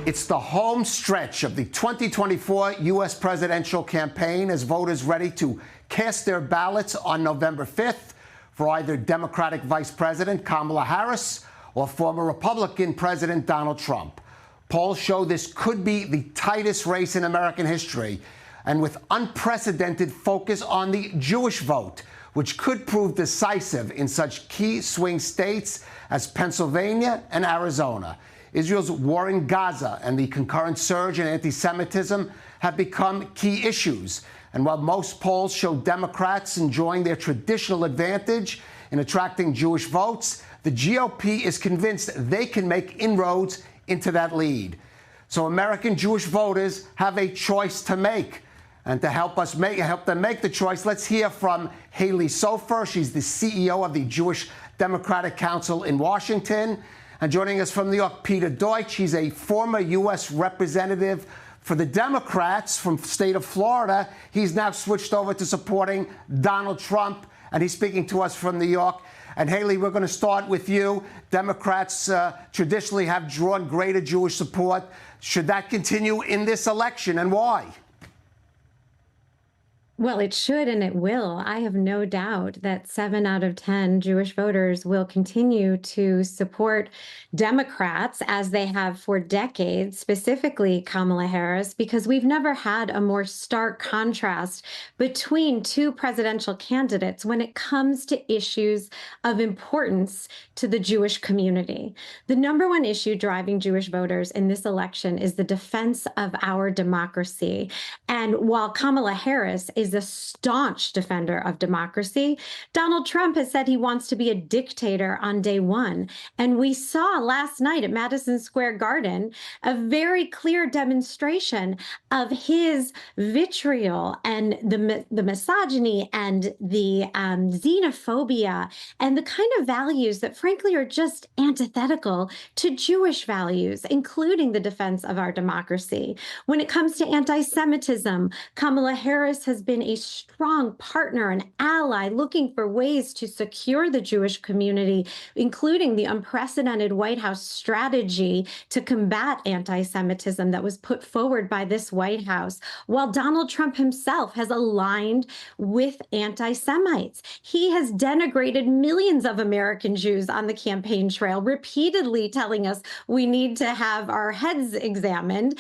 It's the home stretch of the 2024 U.S. presidential campaign as voters ready to cast their ballots on November 5th for either Democratic Vice President Kamala Harris or former Republican President Donald Trump. Polls show this could be the tightest race in American history, and with unprecedented focus on the Jewish vote, which could prove decisive in such key swing states as Pennsylvania and Arizona. Israel's war in Gaza and the concurrent surge in anti-Semitism have become key issues. And while most polls show Democrats enjoying their traditional advantage in attracting Jewish votes, the GOP is convinced they can make inroads into that lead. So American Jewish voters have a choice to make. And to help them make the choice, let's hear from Halie Soifer. She's the CEO of the Jewish Democratic Council in Washington. And joining us from New York, Peter Deutsch. He's a former U.S. representative for the Democrats from the state of Florida. He's now switched over to supporting Donald Trump, and he's speaking to us from New York. And Halie, we're going to start with you. Democrats traditionally have drawn greater Jewish support. Should that continue in this election, and why? Well, it should and it will. I have no doubt that 7 out of 10 Jewish voters will continue to support Democrats as they have for decades, specifically Kamala Harris, because we've never had a more stark contrast between two presidential candidates when it comes to issues of importance to the Jewish community. The number one issue driving Jewish voters in this election is the defense of our democracy. And while Kamala Harris is a staunch defender of democracy, Donald Trump has said he wants to be a dictator on day one. And we saw last night at Madison Square Garden a very clear demonstration of his vitriol and the misogyny and the xenophobia and the kind of values that frankly are just antithetical to Jewish values, including the defense of our democracy. When it comes to anti-Semitism, Kamala Harris has been a strong partner and ally looking for ways to secure the Jewish community, including the unprecedented White House strategy to combat anti-Semitism that was put forward by this White House, while Donald Trump himself has aligned with anti-Semites. He has denigrated millions of American Jews on the campaign trail, repeatedly telling us we need to have our heads examined.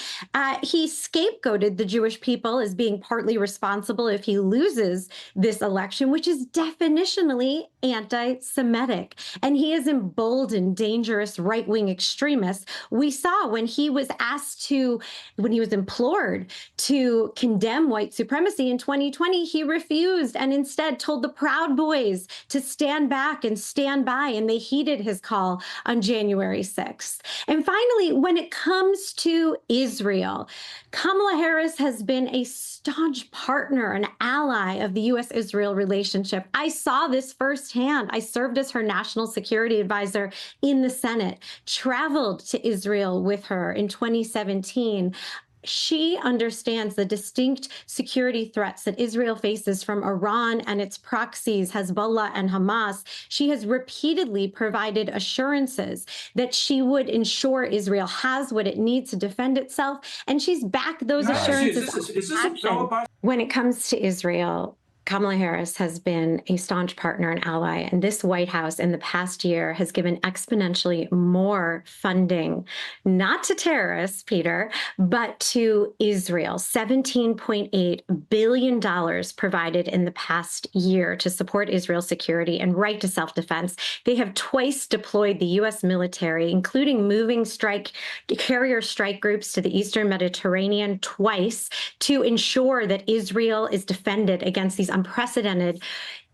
He scapegoated the Jewish people as being partly responsible if he loses this election, which is definitionally anti-Semitic. And he has emboldened dangerous right-wing extremists. We saw when he was implored to condemn white supremacy in 2020, he refused and instead told the Proud Boys to stand back and stand by, and they heeded his call on January 6th. And finally, when it comes to Israel, Kamala Harris has been a staunch partner and ally of the U.S.-Israel relationship. I saw this firsthand. I served as her national security advisor in the Senate, traveled to Israel with her in 2017. She understands the distinct security threats that Israel faces from Iran and its proxies, Hezbollah and Hamas. She has repeatedly provided assurances that she would ensure Israel has what it needs to defend itself, and she's backed those assurances. When it comes to Israel, Kamala Harris has been a staunch partner and ally, and this White House in the past year has given exponentially more funding, not to terrorists, Peter, but to Israel. $17.8 billion provided in the past year to support Israel's security and right to self-defense. They have twice deployed the U.S. military, including moving carrier strike groups to the Eastern Mediterranean twice to ensure that Israel is defended against these unprecedented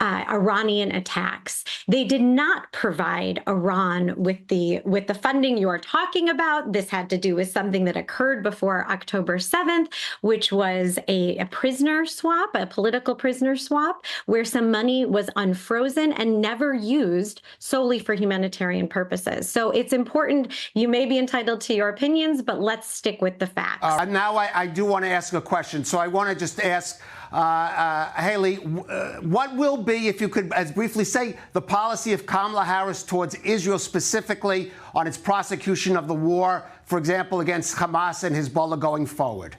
Iranian attacks. They did not provide Iran with the funding you are talking about. This had to do with something that occurred before October 7th, which was a prisoner swap, a political prisoner swap, where some money was unfrozen and never used solely for humanitarian purposes. So it's important. You may be entitled to your opinions, but let's stick with the facts. Now I do want to ask a question. So I want to just ask Halie, what will be, if you could as briefly say, the policy of Kamala Harris towards Israel, specifically on its prosecution of the war for example, against Hamas and Hezbollah going forward?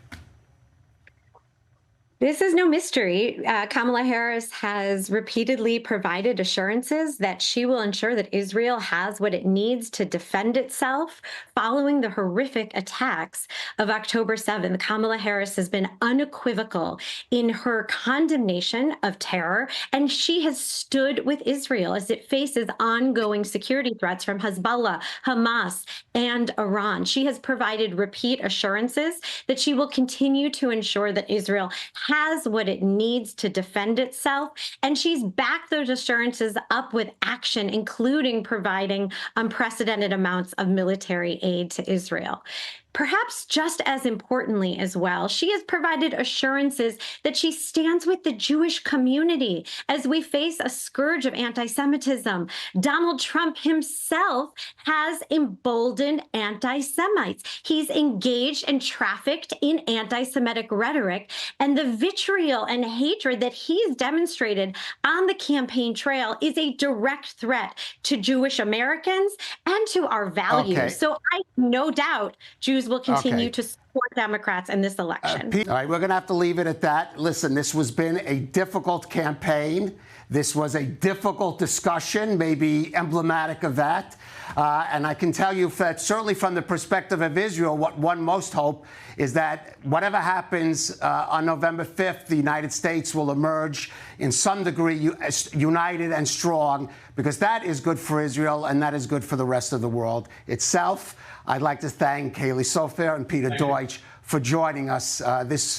This is no mystery. Kamala Harris has repeatedly provided assurances that she will ensure that Israel has what it needs to defend itself following the horrific attacks of October 7th. Kamala Harris has been unequivocal in her condemnation of terror, and she has stood with Israel as it faces ongoing security threats from Hezbollah, Hamas, and Iran. She has provided repeat assurances that she will continue to ensure that Israel has what it needs to defend itself, and she's backed those assurances up with action, including providing unprecedented amounts of military aid to Israel. Perhaps just as importantly as well, she has provided assurances that she stands with the Jewish community as we face a scourge of anti-Semitism. Donald Trump himself has emboldened anti-Semites. He's engaged and trafficked in anti-Semitic rhetoric, and the vitriol and hatred that he's demonstrated on the campaign trail is a direct threat to Jewish Americans and to our values. Okay. So I have no doubt Jews will continue to support Democrats in this election. All right, we're going to have to leave it at that. Listen, this has been a difficult campaign. This was a difficult discussion, maybe emblematic of that. And I can tell you that certainly from the perspective of Israel, what one most hope is that whatever happens on November 5th, the United States will emerge in some degree united and strong, because that is good for Israel and that is good for the rest of the world itself. I'd like to thank Halie Soifer and Peter Deutsch for joining us this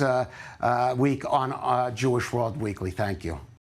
week on Jewish World Weekly. Thank you.